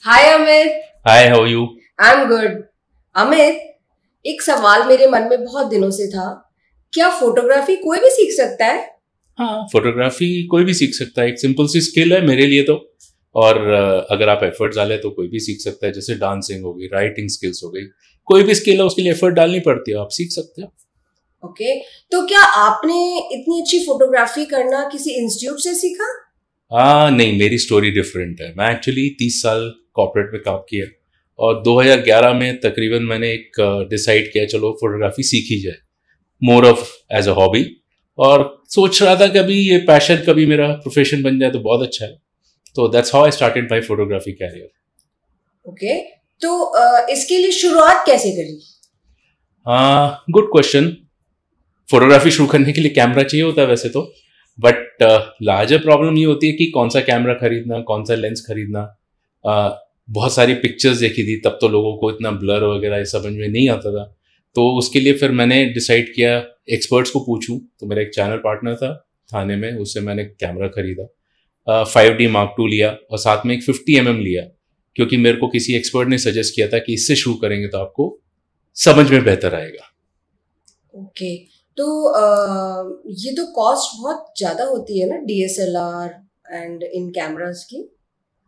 Hi Amit. Hi, how you? I am good. Amit, एक सवाल मेरे मन में बहुत दिनों से था। क्या फोटोग्राफी कोई भी सीख सकता है? हाँ, फोटोग्राफी कोई भी सीख सकता है। एक सिंपल सी स्किल है मेरे लिए तो। और अगर आप एफर्ट डालें तो कोई भी सीख सकता है। जैसे डांसिंग हो गई, राइटिंग स्किल्स हो गई, कोई भी स्किल है उसके लिए एफर्ट डालनी पड़ती है, आप सीख सकते हो। ओके, तो क्या आपने इतनी अच्छी फोटोग्राफी करना किसी इंस्टीट्यूट से सीखा? नहीं, मेरी स्टोरी डिफरेंट है। मैं एक्चुअली 30 साल कॉर्पोरेट में काम किया और 2011 में तकरीबन मैंने एक डिसाइड किया, चलो फोटोग्राफी सीखी जाए, more of as a hobby. और सोच रहा था कभी ये पैशन कभी मेरा प्रोफेशन बन जाए तो बहुत अच्छा है। तो that's how I started my photography career. Okay, तो इसके लिए शुरुआत कैसे करी? Good question. फोटोग्राफी शुरू करने के लिए कैमरा चाहिए होता है वैसे तो, बट लार्जर प्रॉब्लम ये होती है कि कौन सा कैमरा खरीदना, कौन सा लेंस खरीदना। uh, बहुत सारी पिक्चर्स देखी थी, तब तो लोगों को इतना ब्लर वगैरह ये समझ में नहीं आता था। तो उसके लिए फिर मैंने डिसाइड किया एक्सपर्ट्स को पूछूं। तो मेरा एक चैनल पार्टनर था थाने में, उससे मैंने कैमरा खरीदा। 5D Mark II लिया और साथ में एक 50mm लिया, क्योंकि मेरे को किसी एक्सपर्ट ने सजेस्ट किया था कि इससे शुरू करेंगे तो आपको समझ में बेहतर आएगा। ओके, तो ये तो कॉस्ट बहुत ज्यादा होती है ना, डीएसएलआर एंड इन कैमरास की?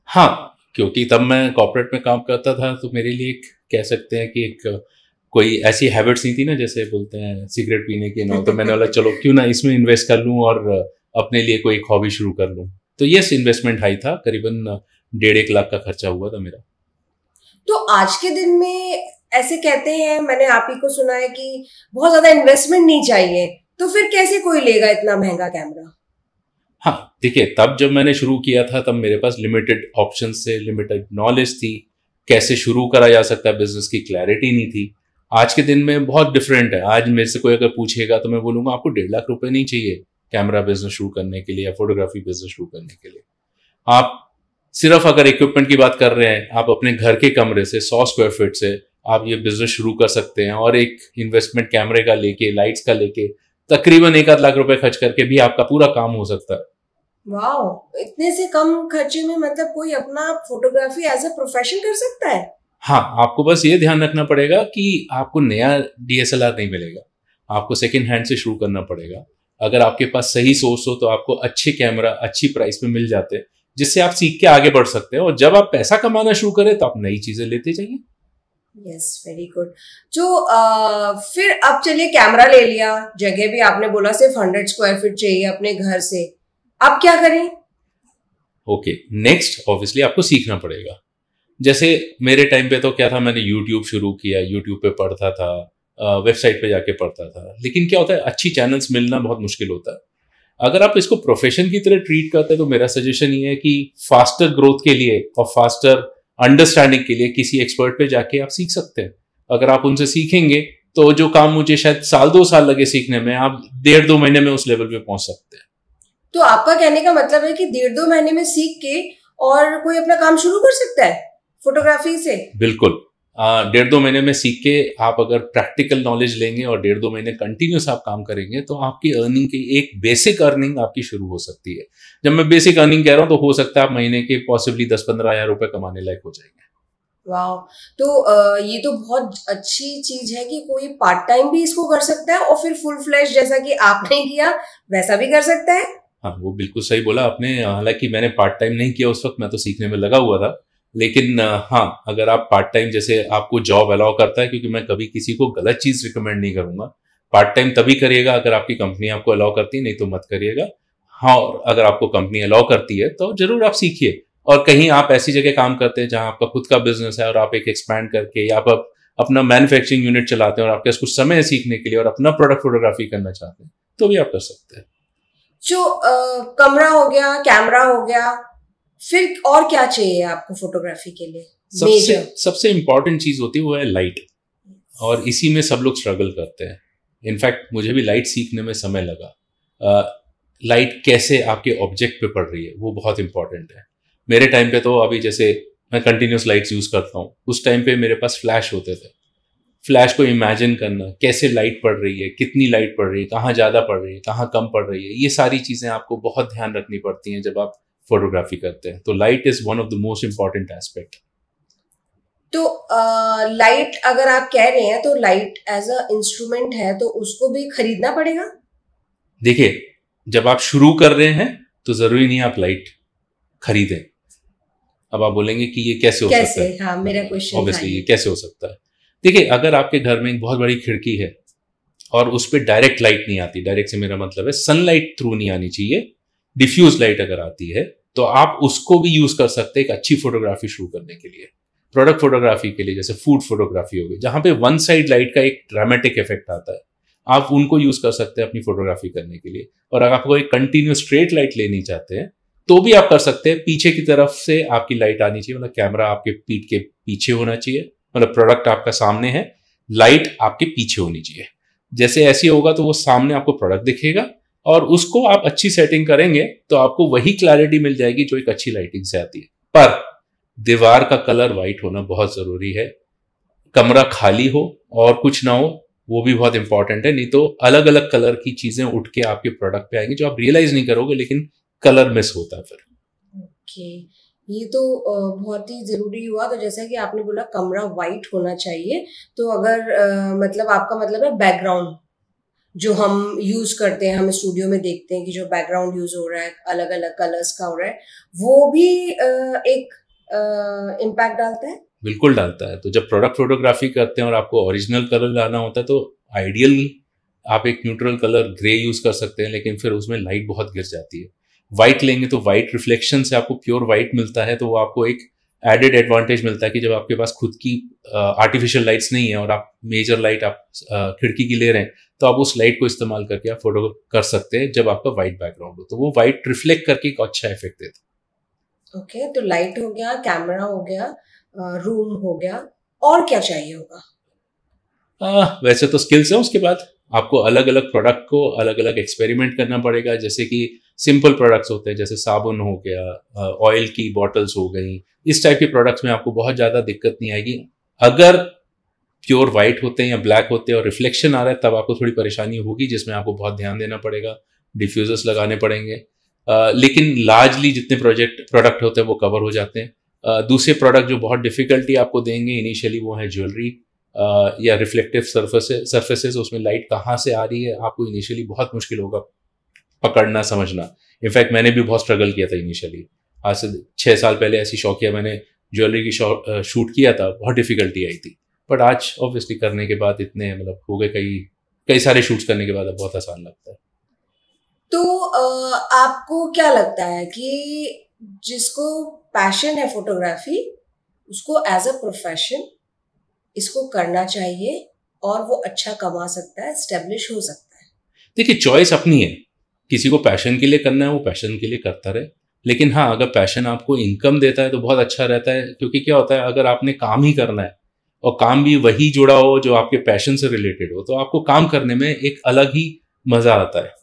हाँ, क्योंकि तब मैं कॉर्पोरेट में काम करता था तो मेरे लिए एक कह सकते हैं कि एक कोई ऐसी हैबिट्स नहीं थी ना, जैसे बोलते हैं सिगरेट पीने की ना। तो मैंने बोला चलो क्यों ना इसमें इन्वेस्ट कर लूं और अपने लिए कोई एक हॉबी शुरू कर लूं। तो यस, इन्वेस्टमेंट हाई था, करीबन 1.5 लाख का खर्चा हुआ था मेरा। तो आज के दिन में ऐसे कहते हैं, मैंने आप ही को सुना है कि बहुत ज्यादा इन्वेस्टमेंट नहीं चाहिए, तो फिर कैसे कोई लेगा इतना महंगा कैमरा? हाँ, देखिए, तब जब मैंने शुरू किया था तब मेरे पास लिमिटेड ऑप्शंस थे, लिमिटेड नॉलेज थी, कैसे शुरू करा जा सकता है बिजनेस की क्लैरिटी नहीं थी। आज के दिन में बहुत डिफरेंट है। आज मेरे से कोई अगर पूछेगा तो मैं बोलूंगा आपको 1.5 लाख रुपए नहीं चाहिए कैमरा बिजनेस शुरू करने के लिए या फोटोग्राफी बिजनेस शुरू करने के लिए। आप सिर्फ अगर इक्विपमेंट की बात कर रहे हैं, आप अपने घर के कमरे से 100 स्क्वायर फीट से आप ये बिजनेस शुरू कर सकते हैं। और एक इन्वेस्टमेंट कैमरे का लेके, लाइट्स का लेके, तकरीबन 1 आध लाख रुपए खर्च करके भी आपका पूरा काम हो सकता है। वाओ, इतने से कम खर्चे में मतलब कोई अपना फोटोग्राफी एज अ प्रोफेशन कर सकता है? हाँ, आपको बस ये ध्यान रखना पड़ेगा कि आपको नया डीएसएलआर नहीं मिलेगा, आपको सेकेंड हैंड से शुरू करना पड़ेगा। अगर आपके पास सही सोर्स हो तो आपको अच्छे कैमरा अच्छी प्राइस में मिल जाते हैं, जिससे आप सीख के आगे बढ़ सकते हैं। और जब आप पैसा कमाना शुरू करें तो आप नई चीजें लेते जाइए। Yes, very good. जो फिर अब चलिए कैमरा ले लिया, जगह भी आपने बोला सिर्फ 100 स्क्वायर फीट चाहिए अपने घर से, अब क्या करें? ओके, नेक्स्ट ऑब्वियसली आपको सीखना पड़ेगा। जैसे मेरे टाइम पे तो क्या था, मैंने यूट्यूब शुरू किया, यूट्यूब पे पढ़ता था, वेबसाइट पे जाके पढ़ता था। लेकिन क्या होता है, अच्छी चैनल्स मिलना बहुत मुश्किल होता है। अगर आप इसको प्रोफेशन की तरह ट्रीट करते हैं तो मेरा सजेशन ये है कि फास्टर ग्रोथ के लिए और फास्टर अंडरस्टैंडिंग के लिए किसी एक्सपर्ट पे जाके आप सीख सकते हैं। अगर आप उनसे सीखेंगे तो जो काम मुझे शायद 1 2 साल लगे सीखने में, आप 1.5 2 महीने में उस लेवल पे पहुंच सकते हैं। तो आपका कहने का मतलब है कि 1.5 2 महीने में सीख के और कोई अपना काम शुरू कर सकता है फोटोग्राफी से? बिल्कुल। 1.5 2 महीने में सीख के आप अगर प्रैक्टिकल नॉलेज लेंगे और 1.5 2 महीने कंटिन्यूस आप काम करेंगे तो आपकी अर्निंग की एक बेसिक अर्निंग आपकी शुरू हो सकती है। जब मैं बेसिक अर्निंग कह रहा हूं तो हो सकता है आप महीने के पॉसिबली 10 15 हज़ार रुपए कमाने लायक हो जाएंगे। वाह, तो ये तो बहुत अच्छी चीज है कि कोई पार्ट टाइम भी इसको कर सकता है और फिर फुल फ्लैश जैसा कि आपने किया वैसा भी कर सकता है। हाँ, वो बिल्कुल सही बोला आपने। हालांकि मैंने पार्ट टाइम नहीं किया उस वक्त, मैं तो सीखने में लगा हुआ था। लेकिन हाँ, अगर आप पार्ट टाइम, जैसे आपको जॉब अलाउ करता है, क्योंकि मैं कभी किसी को गलत चीज रिकमेंड नहीं करूंगा। पार्ट टाइम तभी करिएगा अगर आपकी कंपनी आपको अलाउ करती है, नहीं तो मत करिएगा। हाँ, और अगर आपको कंपनी अलाउ करती है तो जरूर आप सीखिए। और कहीं आप ऐसी जगह काम करते हैं जहां आपका खुद का बिजनेस है और आप एक एक्सपैंड करके या आप अपना मैन्युफैक्चरिंग यूनिट चलाते हैं और आपके पास कुछ समय है सीखने के लिए और अपना प्रोडक्ट फोटोग्राफी करना चाहते हैं, तो भी आप कर सकते हैं। जो कमरा हो गया, कैमरा हो गया, फिर और क्या चाहिए आपको फोटोग्राफी के लिए? सबसे मेजर। सबसे इंपॉर्टेंट चीज होती है वो है लाइट। और इसी में सब लोग स्ट्रगल करते हैं। इनफैक्ट मुझे भी लाइट सीखने में समय लगा। लाइट कैसे आपके ऑब्जेक्ट पे पड़ रही है वो बहुत इंपॉर्टेंट है। मेरे टाइम पे तो अभी जैसे मैं कंटिन्यूस लाइट्स यूज करता हूँ, उस टाइम पे मेरे पास फ्लैश होते थे। फ्लैश को इमेजिन करना, कैसे लाइट पड़ रही है, कितनी लाइट पड़ रही है, कहाँ ज़्यादा पड़ रही है, कहाँ कम पड़ रही है, ये सारी चीज़ें आपको बहुत ध्यान रखनी पड़ती हैं जब आप फोटोग्राफी करते हैं। तो light is one of the most important aspect. तो लाइट अगर आप कह रहे हैं तो लाइट एज अ इंस्ट्रूमेंट है तो उसको भी खरीदना पड़ेगा? देखिए, जब आप शुरू कर रहे हैं तो जरूरी नहीं आप लाइट खरीदें। अब आप बोलेंगे कि ये कैसे हो सकता है? हाँ, मेरा क्वेश्चन ऑब्वियसली ये कैसे हो सकता है? देखिए, अगर आपके घर में एक बहुत बड़ी खिड़की है और उस पर डायरेक्ट लाइट नहीं आती, डायरेक्ट से मेरा मतलब है सनलाइट थ्रू नहीं आनी चाहिए, डिफ्यूज लाइट अगर आती है तो आप उसको भी यूज कर सकते हैं एक अच्छी फोटोग्राफी शुरू करने के लिए। प्रोडक्ट फोटोग्राफी के लिए जैसे फूड फोटोग्राफी हो गई, जहां पे वन साइड लाइट का एक ड्रामेटिक इफेक्ट आता है, आप उनको यूज कर सकते हैं अपनी फोटोग्राफी करने के लिए। और अगर आपको एक कंटिन्यूस स्ट्रेट लाइट लेनी चाहते हैं तो भी आप कर सकते हैं। पीछे की तरफ से आपकी लाइट आनी चाहिए, मतलब कैमरा आपके पीठ के पीछे होना चाहिए, मतलब प्रोडक्ट आपका सामने है, लाइट आपके पीछे होनी चाहिए। जैसे ऐसी होगा तो वो सामने आपको प्रोडक्ट दिखेगा और उसको आप अच्छी सेटिंग करेंगे तो आपको वही क्लैरिटी मिल जाएगी जो एक अच्छी लाइटिंग से आती है। पर दीवार का कलर व्हाइट होना बहुत जरूरी है, कमरा खाली हो और कुछ ना हो वो भी बहुत इंपॉर्टेंट है, नहीं तो अलग अलग कलर की चीजें उठ के आपके प्रोडक्ट पे आएंगी जो आप रियलाइज नहीं करोगे, लेकिन कलर मिस होता है फिर। ओके, ये तो बहुत ही जरूरी हुआ। तो जैसा कि आपने बोला कमरा वाइट होना चाहिए, तो अगर मतलब आपका मतलब है बैकग्राउंड जो हम यूज करते हैं, हम स्टूडियो में देखते हैं कि जो बैकग्राउंड यूज हो रहा है अलग अलग कलर्स का हो रहा है, वो भी एक इम्पैक्ट डालता है? बिल्कुल डालता है। तो जब प्रोडक्ट फोटोग्राफी करते हैं और आपको ओरिजिनल कलर लाना होता है तो आइडियल आप एक न्यूट्रल कलर ग्रे यूज कर सकते हैं, लेकिन फिर उसमें लाइट बहुत गिर जाती है। व्हाइट लेंगे तो व्हाइट रिफ्लेक्शन से आपको प्योर व्हाइट मिलता है, तो वो आपको एक एडेड एडवांटेज मिलता है कि जब आपके पास खुद की आर्टिफिशियल लाइट्स नहीं है और आप मेजर लाइट आप खिड़की की ले रहे हैं, तो आप उस लाइट को इस्तेमाल करके आप फोटो कर सकते हैं जब आपका व्हाइट बैकग्राउंड हो, तो वो व्हाइट रिफ्लेक्ट करके एक अच्छा इफेक्ट देता है। ओके, तो लाइट हो गया, कैमरा हो गया, रूम हो गया, और क्या चाहिए होगा? वैसे तो स्किल्स है, उसके बाद आपको अलग अलग प्रोडक्ट को अलग अलग एक्सपेरिमेंट करना पड़ेगा। जैसे कि सिंपल प्रोडक्ट्स होते हैं, जैसे साबुन हो गया, ऑयल की बॉटल्स हो गई, इस टाइप के प्रोडक्ट्स में आपको बहुत ज़्यादा दिक्कत नहीं आएगी। अगर प्योर वाइट होते हैं या ब्लैक होते हैं और रिफ्लेक्शन आ रहा है तब आपको थोड़ी परेशानी होगी, जिसमें आपको बहुत ध्यान देना पड़ेगा, डिफ्यूजर्स लगाने पड़ेंगे। लेकिन लार्जली जितने प्रोडक्ट होते हैं वो कवर हो जाते हैं। दूसरे प्रोडक्ट जो बहुत डिफिकल्टी आपको देंगे इनिशियली वो है ज्वेलरी या रिफ्लेक्टिव सर्फेसेस, उसमें लाइट कहाँ से आ रही है आपको इनिशियली बहुत मुश्किल होगा पकड़ना, समझना। इनफैक्ट मैंने भी बहुत स्ट्रगल किया था इनिशियली। आज से 6 साल पहले ऐसी शौकिया मैंने ज्वेलरी की शूट किया था, बहुत डिफिकल्टी आई थी। बट आज ऑब्वियसली करने के बाद इतने मतलब हो गए, कई सारे शूट्स करने के बाद अब बहुत आसान लगता है। तो आपको क्या लगता है कि जिसको पैशन है फोटोग्राफी, उसको एज अ प्रोफेशन इसको करना चाहिए और वो अच्छा कमा सकता है, एस्टेब्लिश हो सकता है? देखिए, चॉइस अपनी है, किसी को पैशन के लिए करना है वो पैशन के लिए करता रहे। लेकिन हाँ, अगर पैशन आपको इनकम देता है तो बहुत अच्छा रहता है, क्योंकि क्या होता है अगर आपने काम ही करना है और काम भी वही जुड़ा हो जो आपके पैशन से रिलेटेड हो, तो आपको काम करने में एक अलग ही मजा आता है।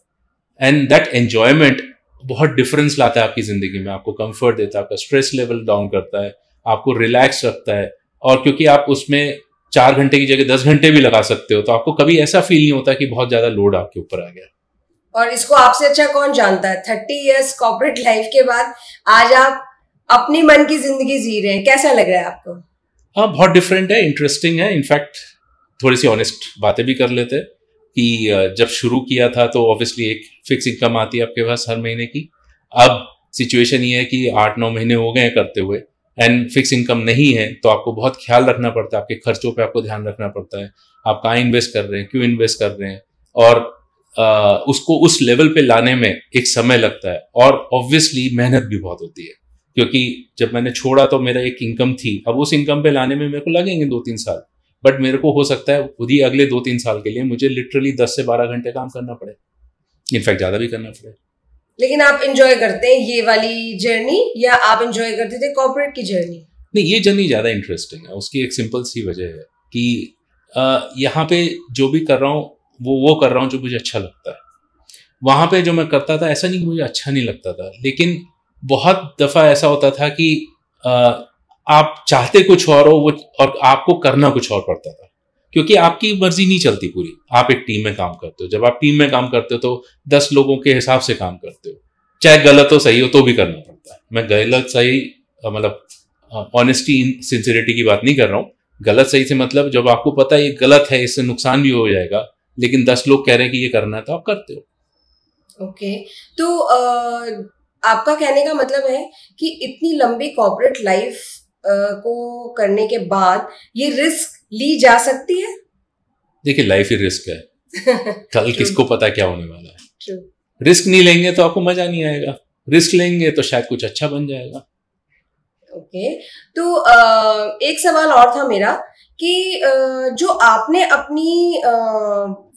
एंड दैट एंजॉयमेंट बहुत डिफरेंस लाता है आपकी जिंदगी में, आपको कंफर्ट देता है, आपका स्ट्रेस लेवल डाउन करता है, आपको रिलैक्स रखता है। और क्योंकि आप उसमें 4 घंटे की जगह 10 घंटे भी लगा सकते हो, तो आपको कभी ऐसा फील नहीं होता कि बहुत ज्यादा लोड आपके ऊपर आ गया। और इसको आपसे अच्छा कौन जानता है? 30 इयर्स कॉर्पोरेट लाइफ के बाद आज आप अपनी मन की जिंदगी जी रहे हैं, कैसा लग रहा है आपको? हाँ, बहुत डिफरेंट है, इंटरेस्टिंग है। इनफैक्ट थोड़ी सी ऑनेस्ट बातें भी कर लेते हैं कि जब शुरू किया था तो ऑब्वियसली एक फिक्स इनकम आती है आपके पास हर महीने की। अब सिचुएशन ये है कि 8-9 महीने हो गए हैं करते हुए एंड फिक्स इनकम नहीं है, तो आपको बहुत ख्याल रखना पड़ता है, आपके खर्चों पे आपको ध्यान रखना पड़ता है, आप कहाँ इन्वेस्ट कर रहे हैं, क्यों इन्वेस्ट कर रहे हैं, और उसको उस लेवल पे लाने में एक समय लगता है और ऑब्वियसली मेहनत भी बहुत होती है। क्योंकि जब मैंने छोड़ा तो मेरा एक इनकम थी, अब उस इनकम पे लाने में मेरे को लगेंगे 2-3 साल, बट मेरे को हो सकता है खुद ही अगले 2-3 साल के लिए मुझे लिटरली 10 से 12 घंटे काम करना पड़े, इनफैक्ट ज्यादा भी करना पड़े। लेकिन आप एंजॉय करते हैं ये वाली जर्नी, या आप एंजॉय करते थे कॉर्पोरेट की जर्नी? नहीं, ये जर्नी ज्यादा इंटरेस्टिंग है। उसकी एक सिंपल सी वजह है कि यहाँ पे जो भी कर रहा हूँ वो कर रहा हूँ जो मुझे अच्छा लगता है। वहां पे जो मैं करता था ऐसा नहीं कि मुझे अच्छा नहीं लगता था, लेकिन बहुत दफा ऐसा होता था कि आप चाहते कुछ और हो वो और आपको करना कुछ और पड़ता था, क्योंकि आपकी मर्जी नहीं चलती पूरी। आप एक टीम में काम करते हो, जब आप टीम में काम करते हो तो 10 लोगों के हिसाब से काम करते हो, चाहे गलत हो सही हो तो भी करना पड़ता है। मैं गलत सही मतलब ऑनेस्टी सिंसियरिटी की बात नहीं कर रहा हूँ, गलत सही से मतलब जब आपको पता है ये गलत है, इससे नुकसान भी हो जाएगा, लेकिन 10 लोग कह रहे हैं कि ये करना है तो आप करते हो। ओके। तो आपका कहने का मतलब है कि इतनी लंबी कॉर्पोरेट लाइफ को करने के बाद ये रिस्क ली जा सकती है? देखिए, लाइफ ही रिस्क है, कल True. किसको पता क्या होने वाला है। True. रिस्क नहीं लेंगे तो आपको मजा नहीं आएगा, रिस्क लेंगे तो शायद कुछ अच्छा बन जाएगा। ओके। तो एक सवाल और था मेरा कि जो आपने अपनी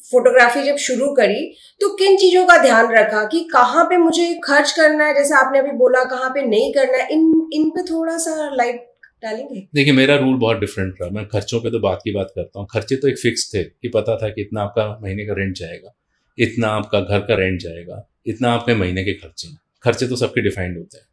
फोटोग्राफी जब शुरू करी तो किन चीजों का ध्यान रखा कि कहाँ पे मुझे खर्च करना है, जैसे आपने अभी बोला कहाँ पे नहीं करना है, इन पे थोड़ा सा लाइट डालेंगे? देखिए, मेरा रूल बहुत डिफरेंट रहा। मैं खर्चों पे तो बात की बात करता हूँ। खर्चे तो एक फिक्स थे कि पता था कि इतना आपका महीने का रेंट जाएगा, इतना आपका घर का रेंट जाएगा, इतना आपके महीने के खर्चे हैं। खर्चे तो सबके डिफाइंड होते हैं।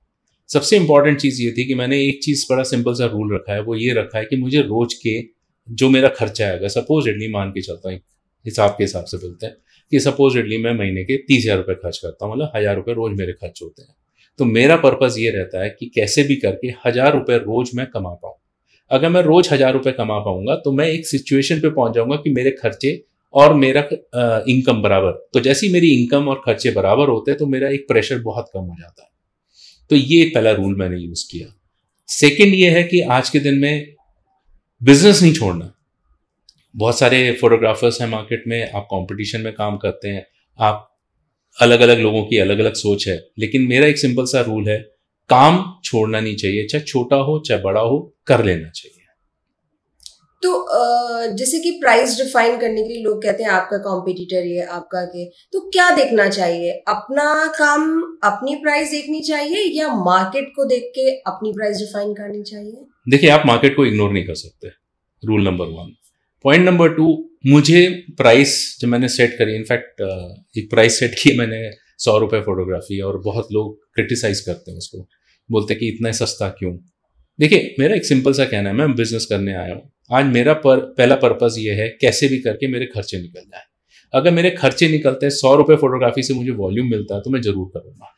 सबसे इंपॉर्टेंट चीज़ ये थी कि मैंने एक चीज़ बड़ा सिंपल सा रूल रखा है, वो ये रखा है कि मुझे रोज के जो मेरा खर्चा आएगा, सपोजिटली मान के चलता हूँ, हिसाब के हिसाब से बोलते हैं कि सपोजिटली मैं महीने के 30,000 रुपये खर्च करता हूँ, मतलब 1,000 रुपये रोज मेरे खर्च होते हैं। तो मेरा पर्पज़ ये रहता है कि कैसे भी करके 1,000 रुपये रोज मैं कमा पाऊँ। अगर मैं रोज 1,000 रुपये कमा पाऊंगा तो मैं एक सिचुएशन पे पहुंच जाऊंगा कि मेरे खर्चे और मेरा इनकम बराबर। तो जैसे ही मेरी इनकम और खर्चे बराबर होते हैं तो मेरा एक प्रेशर बहुत कम हो जाता है। तो ये पहला रूल मैंने यूज किया। सेकंड ये है कि आज के दिन में बिजनेस नहीं छोड़ना। बहुत सारे फोटोग्राफर्स हैं मार्केट में, आप कंपटीशन में काम करते हैं, आप अलग अलग लोगों की अलग अलग सोच है, लेकिन मेरा एक सिंपल सा रूल है, काम छोड़ना नहीं चाहिए, चाहे छोटा हो चाहे बड़ा हो, कर लेना चाहिए। तो जैसे कि प्राइस डिफाइन करने के लिए लोग कहते हैं आपका कॉम्पिटिटर ये आपका के, तो क्या देखना चाहिए? अपना काम अपनी प्राइस देखनी चाहिए या मार्केट को देख के अपनी प्राइस डिफाइन करनी चाहिए? देखिए, आप मार्केट को इग्नोर नहीं कर सकते, रूल नंबर 1। पॉइंट नंबर 2, मुझे प्राइस जब मैंने सेट करी, इनफैक्ट एक प्राइस सेट की मैंने 100 रुपये फोटोग्राफी, और बहुत लोग क्रिटिसाइज करते हैं उसको, बोलते हैं कि इतना सस्ता क्यों। देखिए, मेरा एक सिंपल सा कहना है, मैं बिजनेस करने आया हूँ। आज मेरा पहला पर्पस ये है कैसे भी करके मेरे खर्चे निकल जाए। अगर मेरे खर्चे निकलते हैं, 100 रुपये फोटोग्राफी से मुझे वॉल्यूम मिलता है तो मैं जरूर करूँगा।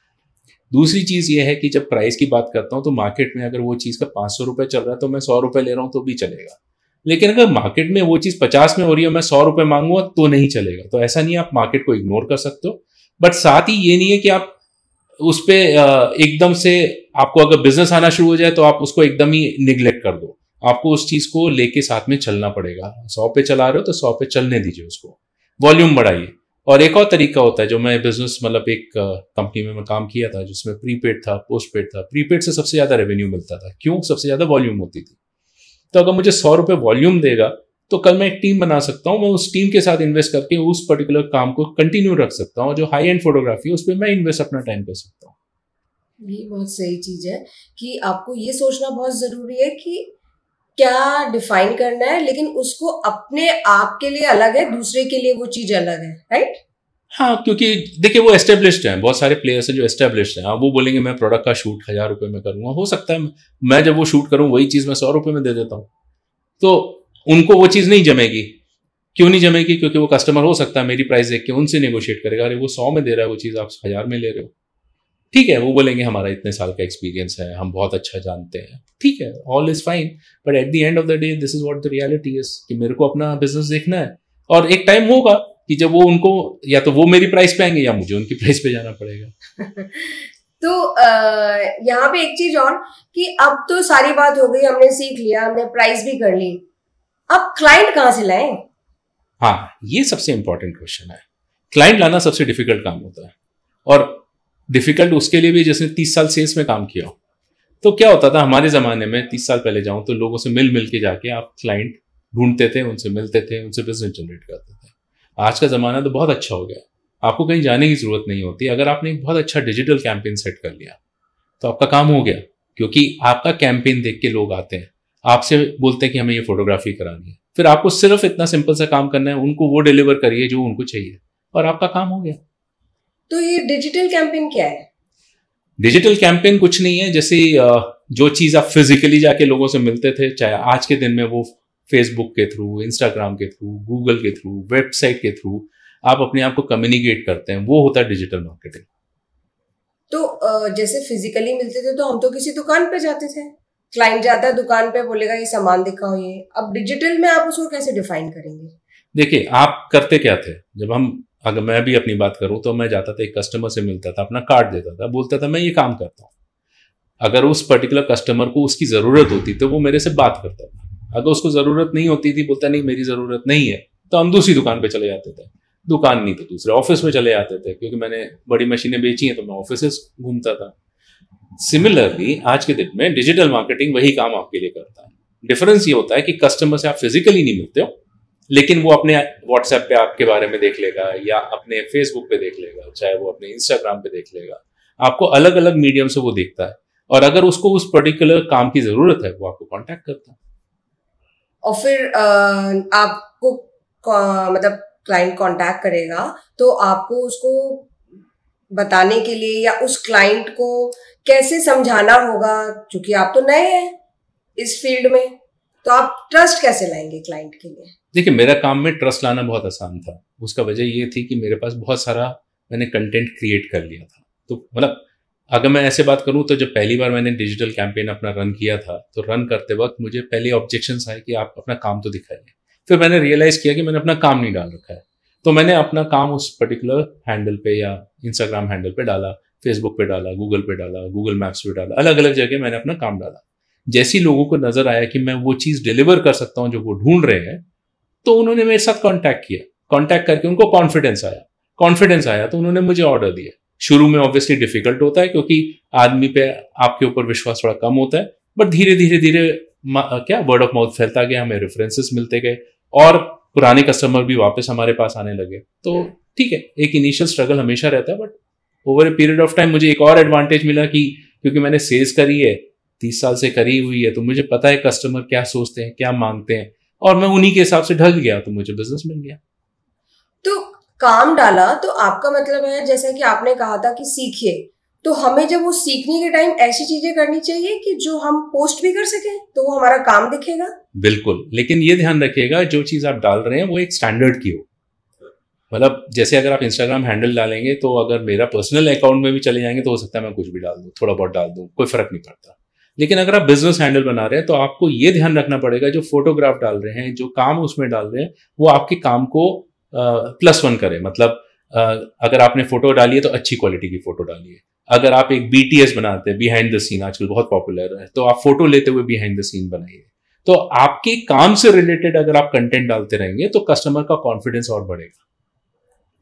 दूसरी चीज़ ये है कि जब प्राइस की बात करता हूँ तो मार्केट में अगर वो चीज़ का 500 रुपये चल रहा है तो मैं 100 रुपये ले रहा हूँ तो भी चलेगा। लेकिन अगर मार्केट में वो चीज़ 50 में हो रही है, मैं 100 रुपये मांगूंगा तो नहीं चलेगा। तो ऐसा नहीं है, आप मार्केट को इग्नोर कर सकते हो, बट साथ ही ये नहीं है कि आप उस पर एकदम से, आपको अगर बिजनेस आना शुरू हो जाए तो आप उसको एकदम ही निग्लेक्ट कर दो। आपको उस चीज को लेके साथ में चलना पड़ेगा। 100 पे चला रहे हो तो 100 पे चलने दीजिए, उसको वॉल्यूम बढ़ाइए। और एक और तरीका होता है जो मैं बिजनेस, मतलब एक कंपनी में मैं काम किया था जिसमें प्रीपेड था, पोस्ट पेड था। प्रीपेड से सबसे ज्यादा रेवेन्यू मिलता था, क्यों? सबसे ज्यादा वॉल्यूम होती थी। तो अगर मुझे 100 रुपये वॉल्यूम देगा तो कल मैं एक टीम बना सकता हूँ, मैं उस टीम के साथ इन्वेस्ट करके उस पर्टिकुलर काम को कंटिन्यू रख सकता हूँ। जो हाई एंड फोटोग्राफी है उस पर मैं इन्वेस्ट अपना टाइम कर सकता हूँ। ये बहुत सही चीज है कि आपको ये सोचना बहुत जरूरी है कि क्या डिफाइन करना है, लेकिन उसको अपने आप के लिए अलग है, दूसरे के लिए वो चीज अलग है, राइट? हाँ, क्योंकि देखिए वो एस्टेब्लिश्ड है, बहुत सारे प्लेयर्स हैं जो एस्टेब्लिश्ड हैं। वो बोलेंगे मैं प्रोडक्ट का शूट 1,000 रुपये में करूंगा, हो सकता है मैं जब वो शूट करूँ वही चीज़ मैं 100 रुपये में दे देता हूँ, तो उनको वो चीज़ नहीं जमेगी। क्यों नहीं जमेगी? क्योंकि वो कस्टमर हो सकता है मेरी प्राइस देख के उनसे नेगोशिएट करेगा, अरे वो 100 में दे रहा है वो चीज़, आप 1,000 में ले रहे हो। ठीक है, वो बोलेंगे हमारा इतने साल का एक्सपीरियंस है, हम बहुत अच्छा जानते हैं, ठीक है, all is fine, but at the end of the day this is what the reality is कि मेरे को अपना बिजनेस देखना है। और एक टाइम होगा कि जब वो उनको, या तो वो मेरी प्राइस पे आएंगे या मुझे उनकी प्राइस पे जाना पड़ेगा। तो यहाँ पे एक चीज और कि अब तो सारी बात हो गई, हमने सीख लिया, हमने प्राइस भी कर ली, अब क्लाइंट कहाँ से लाएं? हाँ, ये सबसे इंपॉर्टेंट क्वेश्चन है। क्लाइंट लाना सबसे डिफिकल्ट काम होता है, और डिफिकल्ट उसके लिए भी जिसने 30 साल सेल्स में काम किया हो। तो क्या होता था हमारे ज़माने में, 30 साल पहले जाऊं तो लोगों से मिल के जाके आप क्लाइंट ढूंढते थे, उनसे मिलते थे, उनसे बिजनेस जनरेट करते थे। आज का ज़माना तो बहुत अच्छा हो गया, आपको कहीं जाने की ज़रूरत नहीं होती। अगर आपने एक बहुत अच्छा डिजिटल कैंपेन सेट कर लिया तो आपका काम हो गया, क्योंकि आपका कैंपेन देख के लोग आते हैं, आपसे बोलते हैं कि हमें ये फोटोग्राफी करानी है। फिर आपको सिर्फ इतना सिंपल सा काम करना है, उनको वो डिलीवर करिए जो उनको चाहिए, और आपका काम हो गया। तो ये डिजिटल कैंपेन क्या है? डिजिटल कैंपेन कुछ नहीं है, जैसे जो चीज़ आप फिजिकली जाके लोगों से मिलते थे, चाहे आज के दिन में वो फेसबुक के थ्रू, इंस्टाग्राम के थ्रू, गूगल के थ्रू, वेबसाइट के थ्रू आप अपने आप को कम्युनिकेट करते हैं, वो होता है डिजिटल मार्केटिंग। तो जैसे फिजिकली मिलते थे तो हम तो किसी दुकान पे जाते थे। क्लाइंट जाता है दुकान पे, बोलेगा ये सामान दिखाओ, ये अब डिजिटल में आप उसको कैसे डिफाइन करेंगे? देखिए आप करते क्या थे, जब हम, अगर मैं भी अपनी बात करूं तो मैं जाता था एक कस्टमर से मिलता था, अपना कार्ड देता था, बोलता था मैं ये काम करता हूं। अगर उस पर्टिकुलर कस्टमर को उसकी जरूरत होती तो वो मेरे से बात करता था, अगर उसको जरूरत नहीं होती थी, बोलता नहीं मेरी जरूरत नहीं है, तो हम दूसरी दुकान पे चले जाते थे। दुकान नहीं तो दूसरे ऑफिस में चले जाते थे, क्योंकि मैंने बड़ी मशीनें बेची हैं तो मैं ऑफिस घूमता था। सिमिलरली आज के दिन में डिजिटल मार्केटिंग वही काम आपके लिए करता है। डिफरेंस ये होता है कि कस्टमर से आप फिजिकली नहीं मिलते हो, लेकिन वो अपने व्हाट्सएप पे आपके बारे में देख लेगा, या अपने फेसबुक पे देख लेगा, चाहे वो अपने इंस्टाग्राम पे देख लेगा। आपको अलग अलग मीडियम से वो देखता है, और अगर उसको उस पर्टिकुलर काम की जरूरत है वो आपको कांटेक्ट करता है। और फिर आपको मतलब क्लाइंट कांटेक्ट करेगा तो आपको उसको बताने के लिए या उस क्लाइंट को कैसे समझाना होगा, क्योंकि आप तो नए हैं इस फील्ड में, तो आप ट्रस्ट कैसे लाएंगे क्लाइंट के लिए? देखिए मेरा काम में ट्रस्ट लाना बहुत आसान था। उसका वजह ये थी कि मेरे पास बहुत सारा मैंने कंटेंट क्रिएट कर लिया था। तो मतलब अगर मैं ऐसे बात करूं तो जब पहली बार मैंने डिजिटल कैंपेन अपना रन किया था, तो रन करते वक्त मुझे पहले ऑब्जेक्शंस आए कि आप अपना काम तो दिखाइए। फिर मैंने रियलाइज किया कि मैंने अपना काम नहीं डाल रखा है, तो मैंने अपना काम उस पर्टिकुलर हैंडल पे या इंस्टाग्राम हैंडल पे डाला, फेसबुक पे डाला, गूगल पे डाला, गूगल मैप्स पे डाला, अलग अलग जगह मैंने अपना काम डाला। जैसे ही लोगों को नजर आया कि मैं वो चीज डिलीवर कर सकता हूं जो वो ढूंढ रहे हैं, तो उन्होंने मेरे साथ कांटेक्ट किया। कांटेक्ट करके उनको कॉन्फिडेंस आया तो उन्होंने मुझे ऑर्डर दिया। शुरू में ऑब्वियसली डिफिकल्ट होता है, क्योंकि आदमी पे आपके ऊपर विश्वास थोड़ा कम होता है, बट धीरे धीरे धीरे क्या वर्ड ऑफ माउथ फैलता गया, हमें रेफरेंसेस मिलते गए, और पुराने कस्टमर भी वापस हमारे पास आने लगे। तो ठीक है, एक इनिशियल स्ट्रगल हमेशा रहता है, but over a period of time मुझे एक और एडवांटेज मिला कि क्योंकि मैंने सेल्स करी है, 30 साल से करी हुई है, तो मुझे पता है कस्टमर क्या सोचते हैं, क्या मांगते हैं, और मैं उन्हीं के हिसाब से ढल गया, तो मुझे बिजनेस मिल गया। तो काम डाला तो आपका मतलब है, जैसा कि आपने कहा था कि सीखिए, तो हमें जब वो सीखने के टाइम ऐसी चीजें करनी चाहिए कि जो हम पोस्ट भी कर सकें, तो वो हमारा काम दिखेगा। बिल्कुल, लेकिन ये ध्यान रखिएगा जो चीज आप डाल रहे हैं वो एक स्टैंडर्ड की हो। मतलब जैसे अगर आप इंस्टाग्राम हैंडल डालेंगे, तो अगर मेरा पर्सनल अकाउंट में भी चले जाएंगे तो हो सकता है मैं कुछ भी डाल दूं, थोड़ा बहुत डाल दूं, कोई फर्क नहीं पड़ता। लेकिन अगर आप बिजनेस हैंडल बना रहे हैं तो आपको ये ध्यान रखना पड़ेगा, जो फोटोग्राफ डाल रहे हैं, जो काम उसमें डाल रहे हैं, वो आपके काम को +1 करे। मतलब अगर आपने फोटो डाली है तो अच्छी क्वालिटी की फोटो डालिए। अगर आप एक BTS बनाते हैं, बिहाइंड द सीन, आजकल बहुत पॉपुलर है, तो आप फोटो लेते हुए बिहाइंड द सीन बनाइए। तो आपके काम से रिलेटेड अगर आप कंटेंट डालते रहेंगे तो कस्टमर का कॉन्फिडेंस और बढ़ेगा।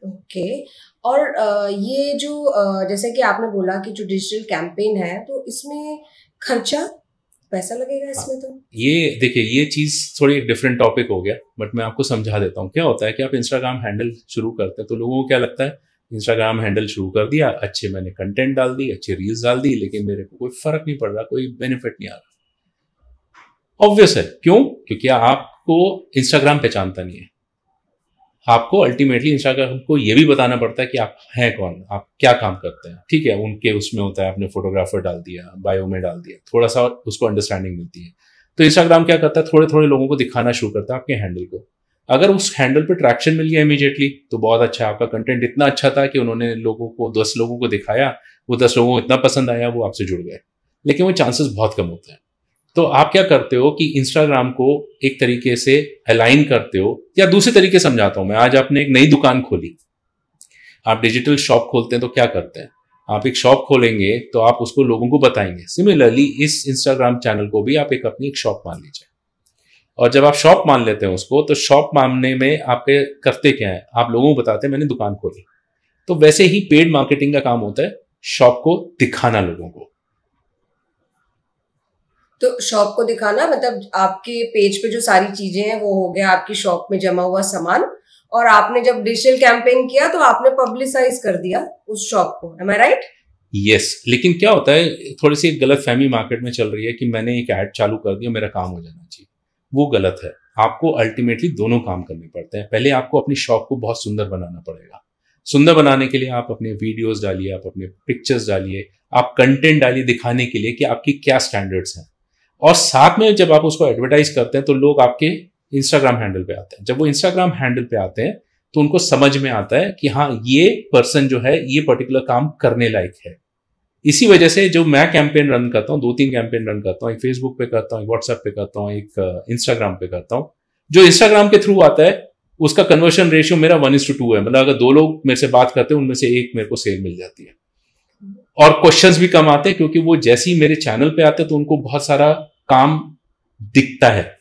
ओके। और ये जो जैसे कि आपने बोला कि जो डिजिटल कैंपेन है, तो इसमें खर्चा, पैसा लगेगा इसमें? तो ये देखिए, ये चीज थोड़ी एक डिफरेंट टॉपिक हो गया, बट मैं आपको समझा देता हूँ। क्या होता है कि आप इंस्टाग्राम हैंडल शुरू करते हैं तो लोगों को क्या लगता है, इंस्टाग्राम हैंडल शुरू कर दिया, अच्छे मैंने कंटेंट डाल दी, अच्छे रील्स डाल दी, लेकिन मेरे को कोई फर्क नहीं पड़ रहा, कोई बेनिफिट नहीं आ रहा। ऑब्वियस है, क्यों? क्योंकि आपको इंस्टाग्राम पहचानता नहीं है। आपको अल्टीमेटली इंस्टाग्राम को ये भी बताना पड़ता है कि आप हैं कौन, आप क्या काम करते हैं। ठीक है, उनके उसमें होता है, आपने फोटोग्राफर डाल दिया, बायो में डाल दिया, थोड़ा सा उसको अंडरस्टैंडिंग मिलती है। तो इंस्टाग्राम क्या करता है, थोड़े थोड़े लोगों को दिखाना शुरू करता है आपके हैंडल को। अगर उस हैंडल पे ट्रैक्शन मिल गया इमीडिएटली तो बहुत अच्छा, आपका कंटेंट इतना अच्छा था कि उन्होंने लोगों को 10 लोगों को दिखाया, वो 10 लोगों को इतना पसंद आया, वो आपसे जुड़ गए। लेकिन वो चांसेस बहुत कम होते हैं। तो आप क्या करते हो कि इंस्टाग्राम को एक तरीके से अलाइन करते हो, या दूसरे तरीके समझाता हूं मैं। आज आपने एक नई दुकान खोली, आप डिजिटल शॉप खोलते हैं तो क्या करते हैं, आप एक शॉप खोलेंगे तो आप उसको लोगों को बताएंगे। सिमिलरली इस इंस्टाग्राम चैनल को भी आप अपनी एक शॉप मान लीजिए, और जब आप शॉप मान लेते हैं उसको, तो शॉप मानने में आपके करते क्या है, आप लोगों को बताते हैं मैंने दुकान खोली। तो वैसे ही पेड मार्केटिंग का काम होता है, शॉप को दिखाना लोगों को। तो शॉप को दिखाना मतलब आपके पेज पे जो सारी चीजें हैं वो हो गया आपकी शॉप में जमा हुआ सामान, और आपने जब डिजिटल कैंपेन किया तो आपने पब्लिसाइज कर दिया उस शॉप को। एम आई राइट? यस, लेकिन क्या होता है, थोड़ी सी गलत फहमी मार्केट में चल रही है कि मैंने एक ऐड चालू कर दिया, मेरा काम हो जाना चाहिए। वो गलत है। आपको अल्टीमेटली दोनों काम करने पड़ते हैं। पहले आपको अपनी शॉप को बहुत सुंदर बनाना पड़ेगा। सुंदर बनाने के लिए आप अपने वीडियोस डालिए, आप अपने पिक्चर्स डालिए, आप कंटेंट डालिए दिखाने के लिए कि आपकी क्या स्टैंडर्ड्स हैं। और साथ में जब आप उसको एडवर्टाइज करते हैं तो लोग आपके इंस्टाग्राम हैंडल पे आते हैं। जब वो इंस्टाग्राम हैंडल पे आते हैं तो उनको समझ में आता है कि हाँ, ये पर्सन जो है ये पर्टिकुलर काम करने लायक है। इसी वजह से जो मैं कैंपेन रन करता हूँ, 2-3 कैंपेन रन करता हूँ, एक फेसबुक पे करता हूँ, एक व्हाट्सएप पे करता हूँ, एक इंस्टाग्राम पे करता हूँ। जो इंस्टाग्राम के थ्रू आता है उसका कन्वर्शन रेशियो मेरा 1:2 है। मतलब अगर 2 लोग मेरे से बात करते हैं उनमें से एक मेरे को सेल मिल जाती है। और क्वेश्चंस भी कम आते हैं क्योंकि वो जैसे ही मेरे चैनल पे आते हैं तो उनको बहुत सारा काम दिखता है।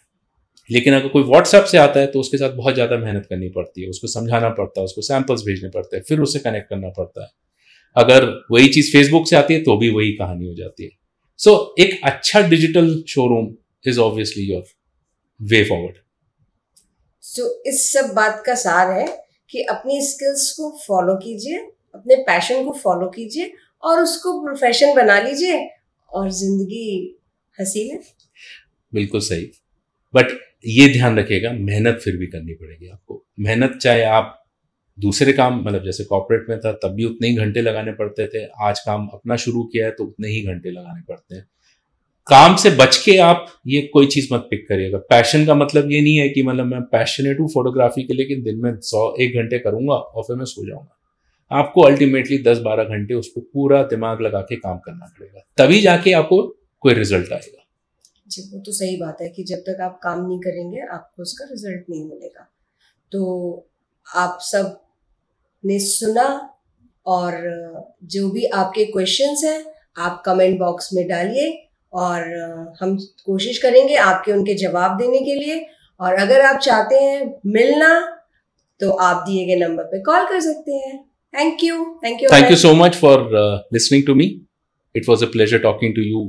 लेकिन अगर कोई व्हाट्सएप से आता है तो उसके साथ बहुत ज्यादा मेहनत करनी पड़ती है, उसको समझाना पड़ता है, उसको सैंपल्स भेजने पड़ते हैं, फिर उससे कनेक्ट करना पड़ता है। अगर वही चीज फेसबुक से आती है तो भी वही कहानी हो जाती है। सो एक अच्छा digital showroom is obviously your way forward. So इस सब बात का सार है कि अपनी स्किल्स को फॉलो कीजिए, अपने पैशन को फॉलो कीजिए और उसको प्रोफेशन बना लीजिए और जिंदगी हसीन है। बिल्कुल सही। बट ये ध्यान रखिएगा, मेहनत फिर भी करनी पड़ेगी आपको। मेहनत चाहे आप दूसरे काम, मतलब जैसे कॉर्पोरेट में था तब भी उतने ही घंटे लगाने पड़ते थे, आज काम अपना शुरू किया है तो उतने ही घंटे लगाने पड़ते हैं। काम से बच के आप ये कोई चीज मत पिक करिएगा। पैशन का मतलब ये नहीं है कि मतलब मैं पैशनेट हूँ फोटोग्राफी के लिए कि दिन में 100-1 घंटे करूंगा और फिर मैं सो जाऊंगा। आपको अल्टीमेटली 10-12 घंटे उस पर पूरा दिमाग लगा के काम करना पड़ेगा, तभी जाके आपको कोई रिजल्ट आएगा। जी, वो तो सही बात है कि जब तक आप काम नहीं करेंगे आपको उसका रिजल्ट नहीं मिलेगा। तो आप सब ने सुना और जो भी आपके क्वेश्चंस हैं आप कमेंट बॉक्स में डालिए और हम कोशिश करेंगे आपके उनके जवाब देने के लिए। और अगर आप चाहते हैं मिलना तो आप दिए गए नंबर पे कॉल कर सकते हैं। Thank you so much for listening to me. It was a pleasure talking to you